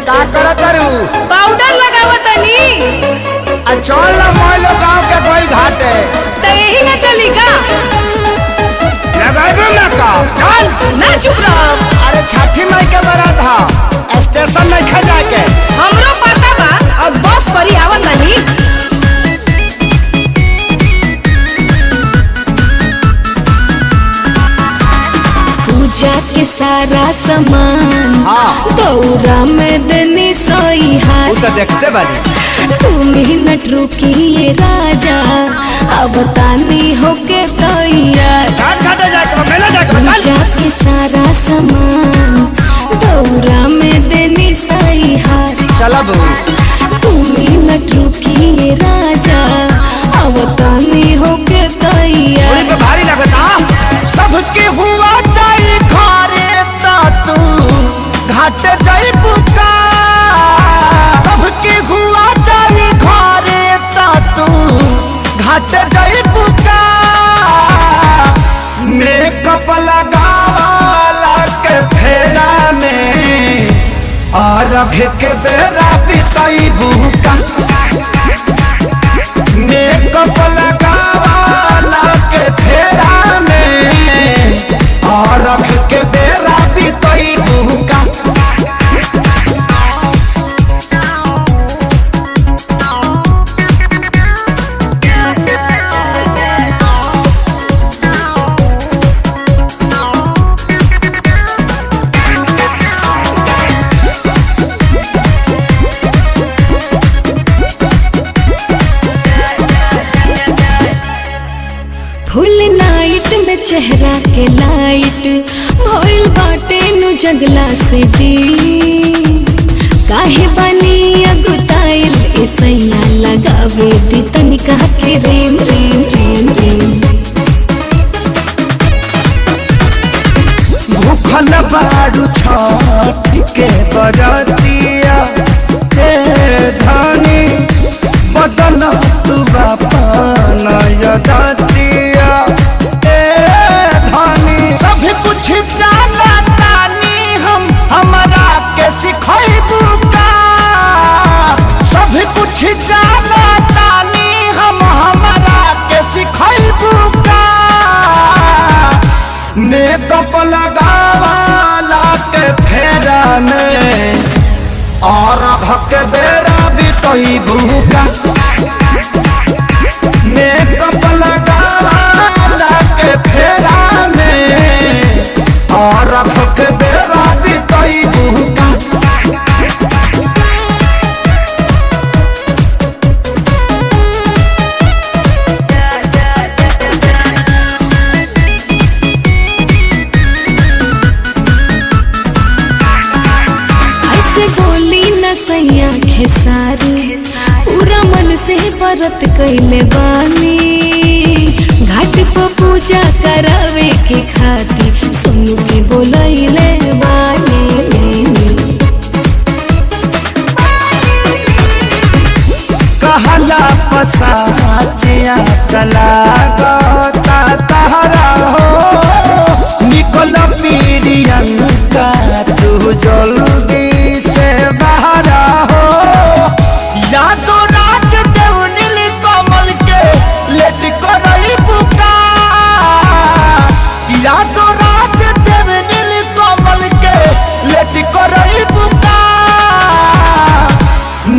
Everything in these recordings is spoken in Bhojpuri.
का करत रू? पाउडर लगावतनी। चल मोइलो गांव के कोई घाट है तो यही ना चली का? लगाइबे ना का? चल ना चुप रहो। अरे छठी माई के बारात हा स्टेशन में खा जाके हमरो पता बा अब बस करी आवत नहीं। पूजा के सारा सामान दौरा में देनी सोई हाथ। तो देखते बानी तू मिनट रुकिए राजा अब तानी होके तैयार। पूजा के सारा सामान दौरा में देनी सही हार। चला तू मिनट रुकिए राजा अब तानी होके तैयार। भारी लगता सबके हुआ जाई घरे ता तू घाट जाई बुका। सबके हुआ जाई घरे ता तू घाट जाई बुका। मेकअप लगावाला के फेरा में और के बेरा बिताई बुका। मेकअप लगावाला के फेरा में और के बेरा बिताई बुका। फुल नाइट में चेहरा के लाइट भइल बाटे नु जंगला से दी। काहे बनी अगुताइल ऐसैया लगावे दी तनिका के रेम रेम रेम रेम। भूखल बाड़ू छठ के बरतिया हे धनी बदल तू बापन यदतिया ए धनी। सब कुछ जाना तानी हम हमरा के सिखैबू का। सब कुछ जाना तानी हम हमरा के सिखैबू का। मेकअप लगावाला के फेरा में और के बेरा बितई भूका। मेकअप लगावाला के फेरा में और के बेरा बितई भूका। बोली न सैया खेसारी पूरा मन से व्रत कैले बानी। घाट पर पूजा करावे के खातिर सुनु के बोलैले बानी। कहला पसाचिया चला गता तहरा हो निकल पीरियंका तू जल्दी से बहरा हो। यादो राज देव नील कमल के लेट करई बुका। यादो राज देव नील कमल के लेट करई बुका।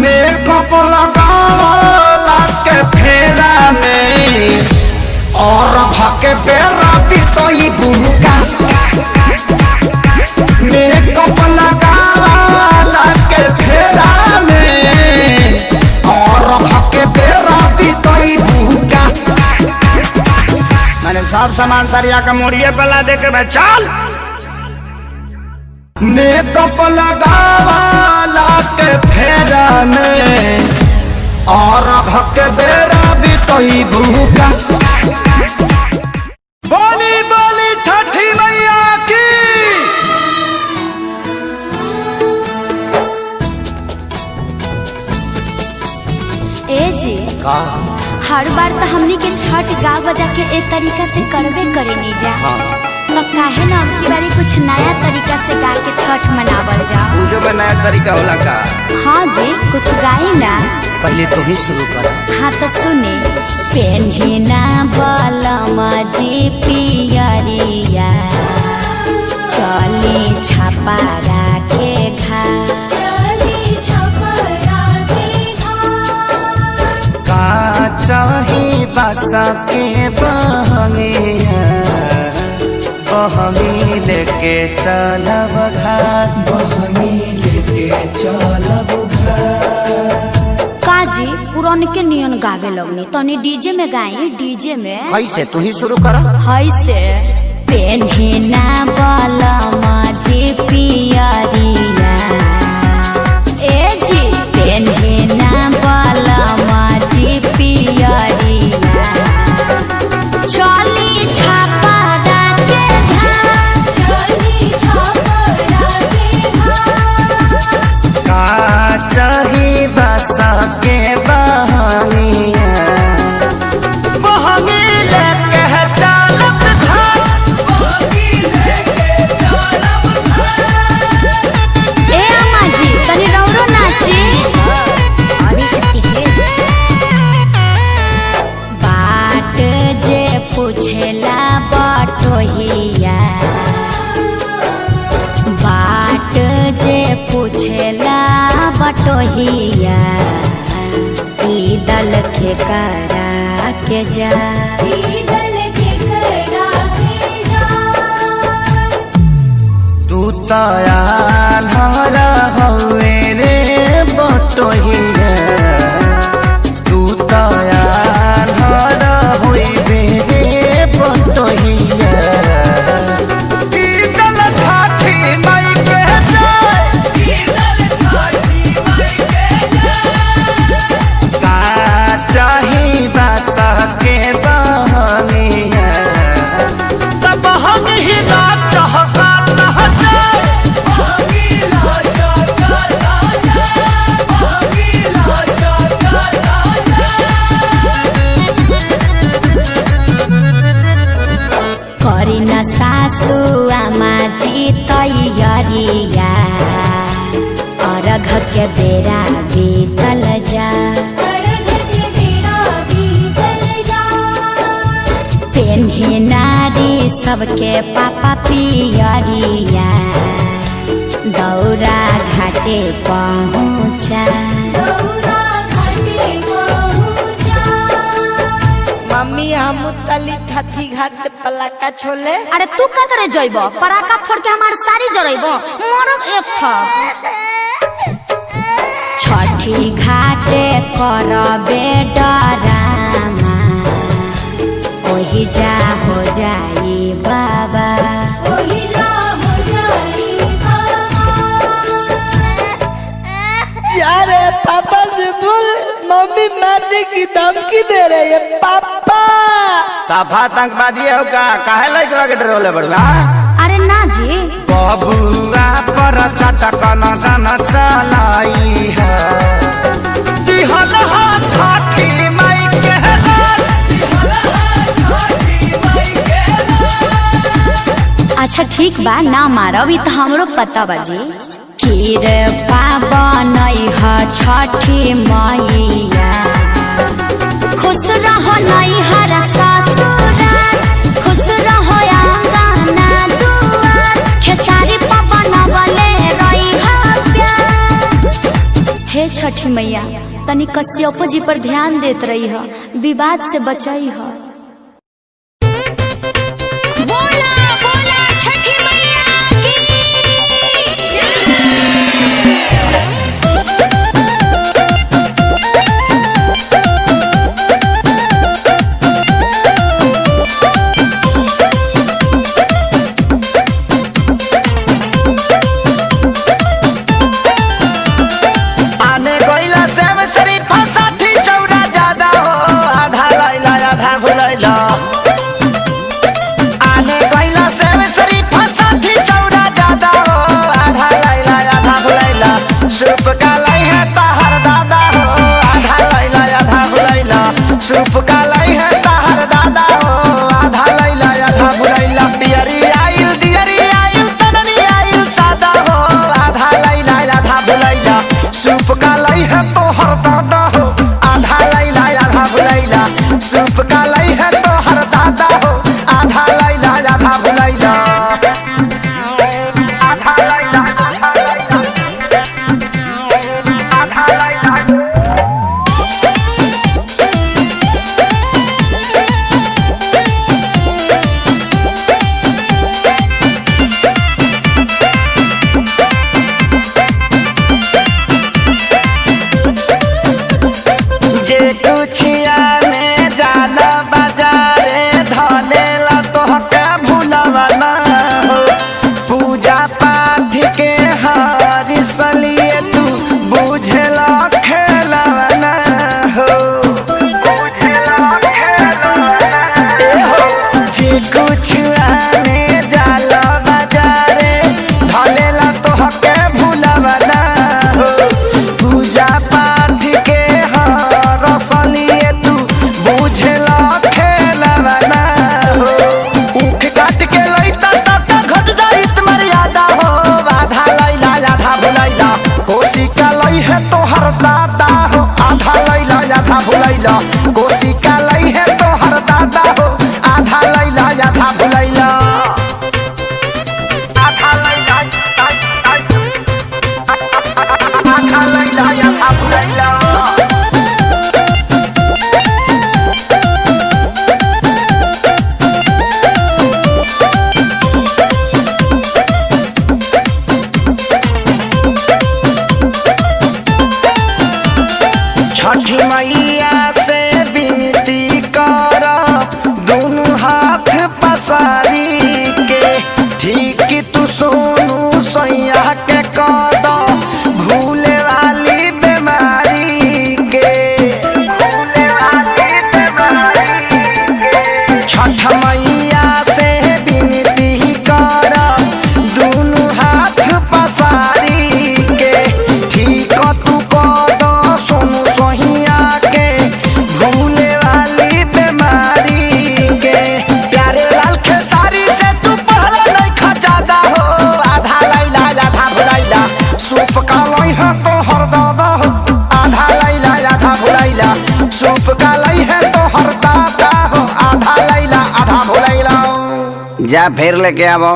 मेकअप लगावाला के फेरा में और भाके बेरा बितई बुका। मेकअप लगावाला के फेरा में और भाके बेरा बितई बुका। मैंने सब सामान सरिया का मोड़िए पला दे के चल। मेकअप लगावाला के फेरा में और के बेरा बितई भूका। बोली बोली छठी मैया की। ए जी का हर बार तो हमनी के छठ गा बजा के ए तरीका से करबे करे नहीं जा। तो काहे ना अब की बारी कुछ नया तरीका से गा के छठ मनावल जा। पूजो में नया तरीका होला का? हाँ जी, कुछ गाई ना। पहले तो ही शुरू कर। हाँ तो सुने। पेन्हिना बलमा जी पियरिया, चली छापा राखे घा, का चाही बासा के बहंगिया, बहंगी लेके चलब घाट, बहंगी लेके चलब घाट। काजी पुरान के नियन गावे लगनी, तनी डीजे में गाई, डीजे में। कैसे? तू ही शुरू कर। हाय से पेन्हिना बलमा जी पियरिया, ए जी पेन्हिना बलमा जी पियरिया, चली छापा राखे घाट, चली छापा राखे घाट। का चाही बासा के बहंगिया, बहंगी लेके चलब घाट, बहंगी लेके चलब घाट। ए अम्मा जी तनी रौरो नाची। बाट जे पूछेला बटोहिया, बाट जे पूछेला बटोहिया, ई दल के करा के जा, ई दल के करा के जा। तू तया धरा हवे रे बटोहिया, तू तया धरा होइबे रे बटोहिया। ई दल छाठी माई के जाय, ई दल छाठी माई के जाय। का चाही बासा के बहंगिया, तब हम ही ना चाहता ना जाए, बहंगी ना चाहता ना जाए, बहंगी ना चाहता ना जाए। करी न सासु आमा जी तैयारिया, अर्घ के बेरा बीतल जा, पेन्ही नारी सबके पापा पियरिया, दौरा घाटे पहुँचा, मम्मी हम तली थथी घाट पलाका छोले। अरे तू का करे जइब? पराका फोड़ के हमार सारी जरइब, मरब एक था। छठी घाटे करबे डरामा, ओही जा हो जाई बाबा, ओही जा हो जाई बाबा। यार पापा से बोल, मम्मी मारने की धमकी दे रही है। पापा साफा आतंकवादी हो का? काहे लइकवा के डरोले बड़वा? अरे ना जी, बबुआ पर चटक न जन चलाई है, दिहल हा छठी माई के लाल, दिहल हा छठी माई के लाल। अच्छा ठीक बा, ना मारब, ई त हमरो पता बाजी। खीर पावन ह छठी मैया, खुश रहो नैहर ससुराल, खुश रहो आंगना दुआर, खेसारी पवन वाले रही प्यार। हे छठी मैया, तनी कश्यप जी पर ध्यान देत रही ह, विवाद से बचाई ह। सूप का लाई है ताहर दादा हो, आधा लैला आधा भुलैला, पियरी आइल दियरी आइल तननी आइल सादा हो, आधा लैला आधा भुलैला। पाठ के हरिसलिए तू बुझला खेलना हो जे कुछ आने जाला बाजारे धलेला तोहके भुलावना हो पूजा पाठ के हरिसलिए तू बुझला खेलना हो ऊख काट के लइता तब घट जाइत मर्यादा हो आधा लैला आधा भुलैला कोसी का लई है तोहर दादा हो आधा लैला आधा भुलैला कोसी का लई है तोहर दादा हो आधा लैला आधा भुलैला आधा लैला आधा लैला आधा भुलैला छठी मैया से विनती कर दोनों हाथ पसारी के ठीक तू सोनू सैया के कद भूले वाली बीमारी के छठ मैया से विनती कर दोनों हाथ पसारी के ठीक तू कद सोनू सहिया के भूले वाली बीमारी के प्यारे लाल खेसारी से तू पहले नहीं खजादा हो आधा लैला आधा भुलैला सूप का लई है तोहर दादा हो आधा लैला आधा भुलैला सूप का लई है तोहर दादा हो आधा लैला आधा भुलैला जा फिर लेके आवो।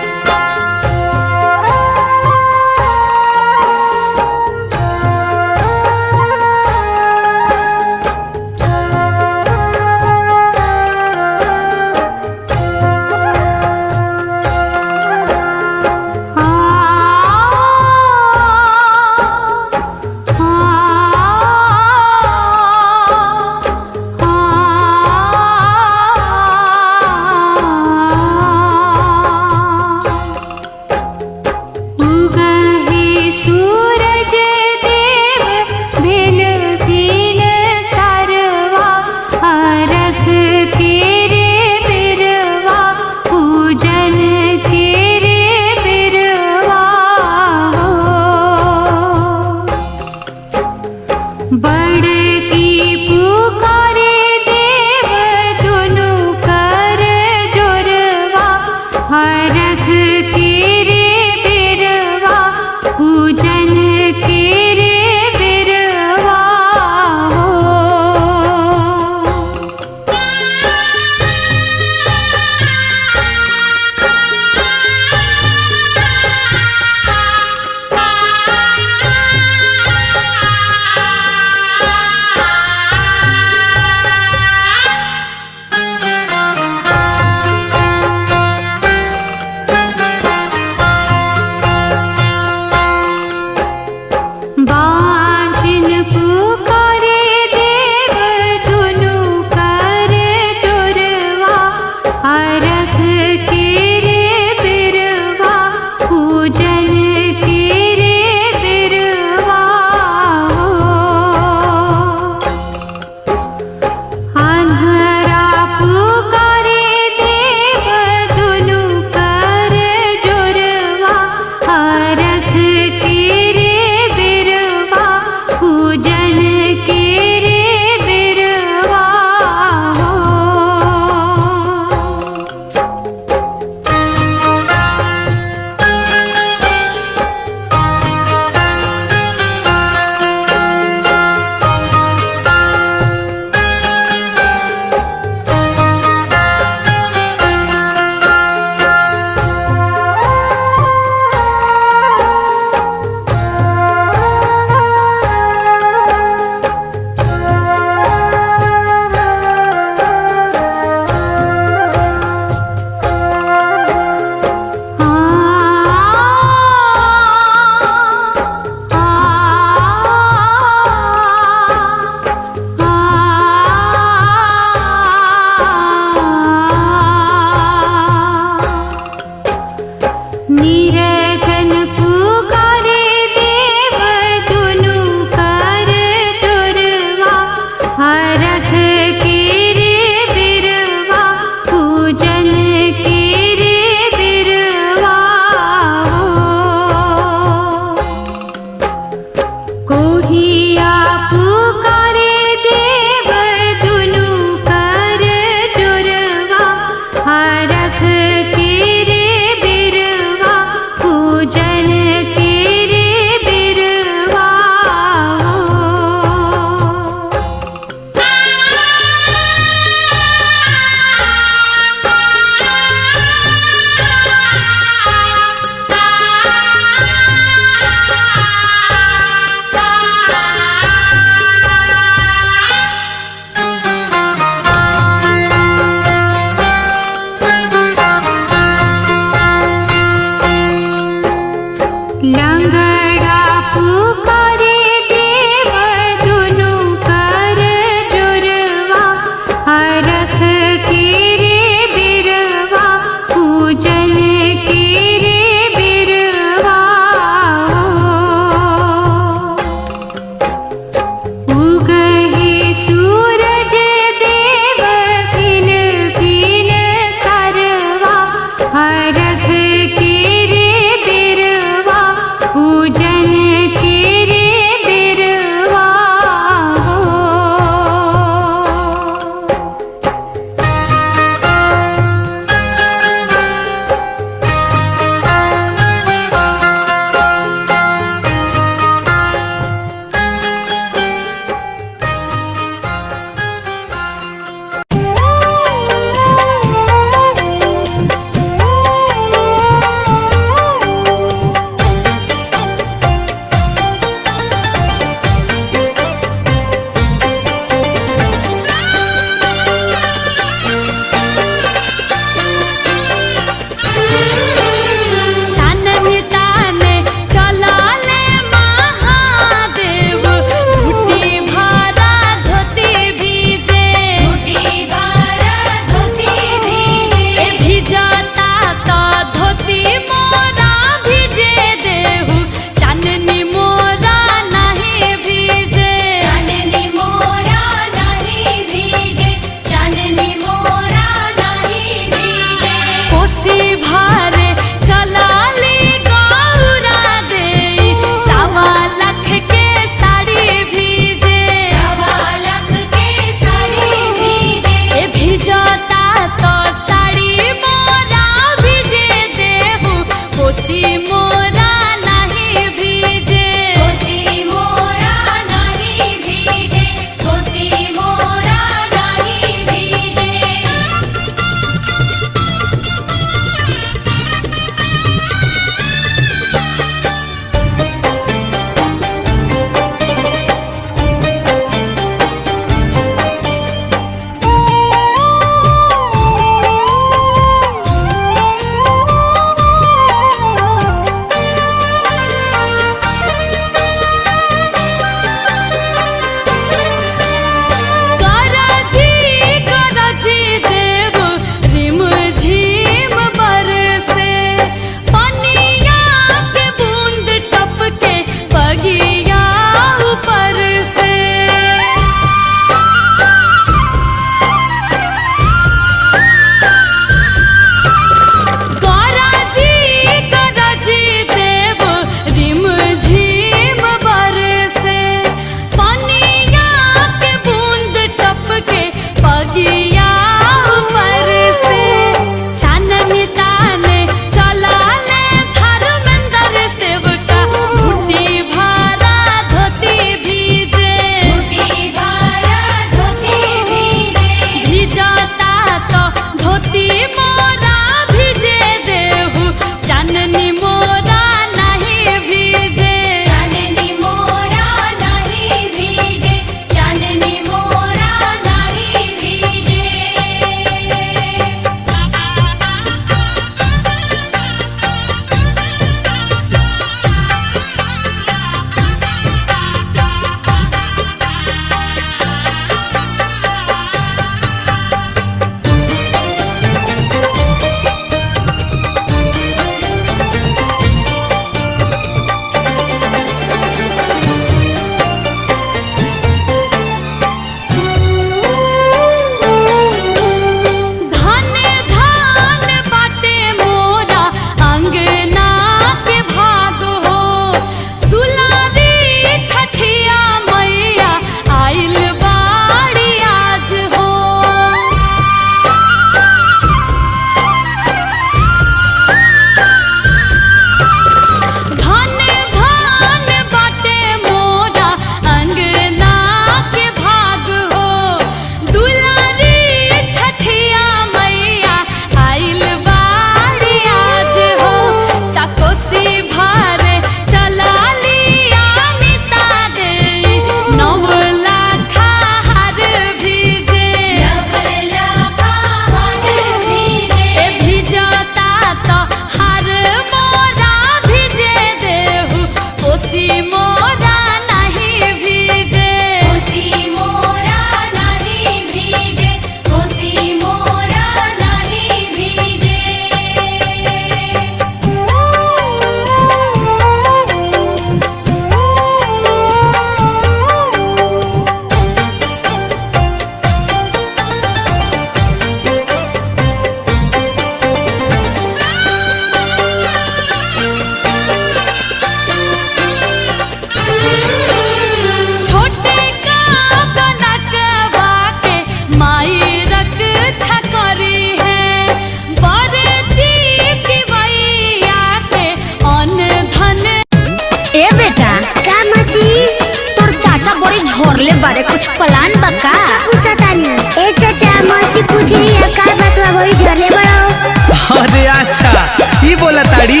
बाड़ी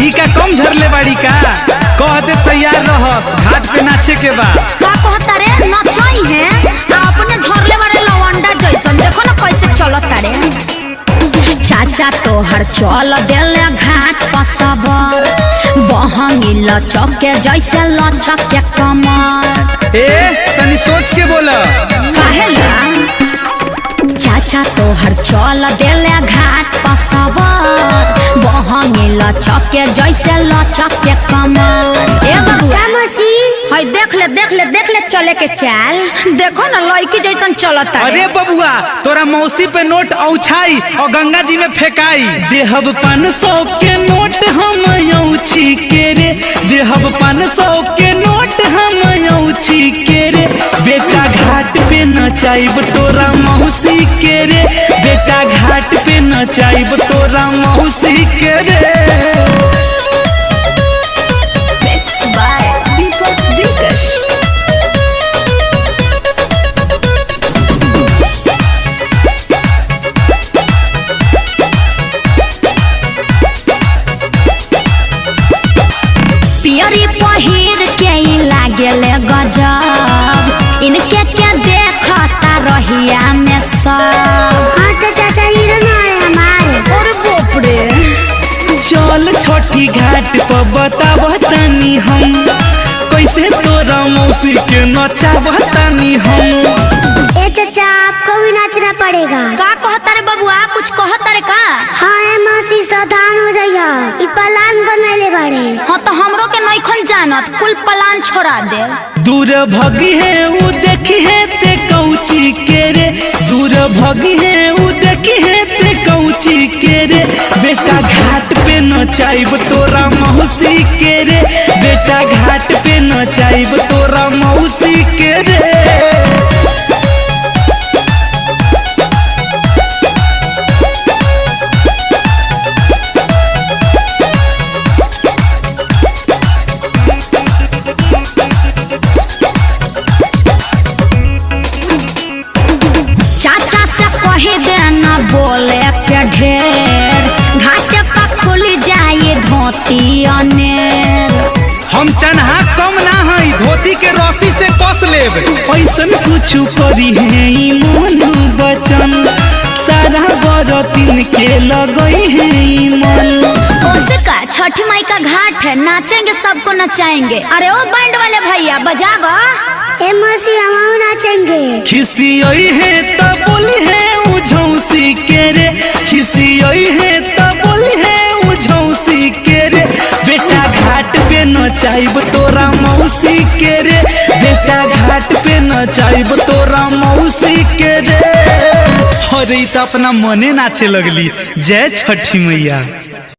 ई का कम झरले बाड़ी का कह दे तैयार रहस घाट पे नाचे के बा। का कहता रे नचई है अपने झरले वाले लवंडा जैसन देखो ना कैसे चलता रे। चाचा तोहर चल देले घाट पसबर बहंगी लचक के जैसे लचक के कमर। ए तनी सोच के बोला काहेला चाचा तोहर चल देले घाट पसबर बहंगी लचक के जैसे लचक के कमर। ए बबुआ हई देख ले चले के चाल देखो ना लड़की जैसन चलता। अरे बबुआ तोरा मौसी पे नोट औछाई और गंगा जी में फेंकाई। देहब 500 के नोट हम औछी के रे देहब 500 के नोट हम औछी के रे बेटा घाट पे नचाइब तोरा मौसी के रे बेटा घाट पे नचाइब तोरा मौसी के रे। पियरी पहिर के लागल गजब इनके के देखता रहिया में सब। चाचा हमारे और बाप रे चल छठी घाट पर बतावतानी हम कैसे तोरा मौसी के नचावतानी हम। ए चाचा आपको भी नाचना पड़ेगा। का कहता रे बबुआ कुछ कहता रे का। हाँ ए मौसी सावधान हो जाइया ई प्लान बनैले बाड़े। हाँ तो हमरो के नइखन जानत कुल प्लान छोड़ा दे। दूर भगी है वो देखी है ते कौची के रे दूर भगी है वो देखी है ते कौची के रे बेटा घाट पे नचाइब तोरा मौसी के रे बेटा घाट पे नचाइब तोरा मौसी के रे। चाचा से कही देना बोले के ढेर घाटे पर खुल जाए धोती अनेर। हम चन्हा कम ना हई धोती के रस्सी से कस लेब ऐसन कुछ करी है ई मन बचन सारा बरतिन के लगई है ई मन। उसका छठी माई का घाट है नाचेंगे सबको नचाएंगे। अरे ओ बैंड वाले भैया बजावा। ए मौसी हम नाचेंगे। खिसियई है त बोली है उझौसी के रे खिसियई है त बोली है उझौसी के रे बेटा घाट पे नचाइब तोरा मौसी के रे बेटा घाट पे नचाइब तोरा मौसी के रे। अरे त अपना मने नाचे लगली जय छठी मैया।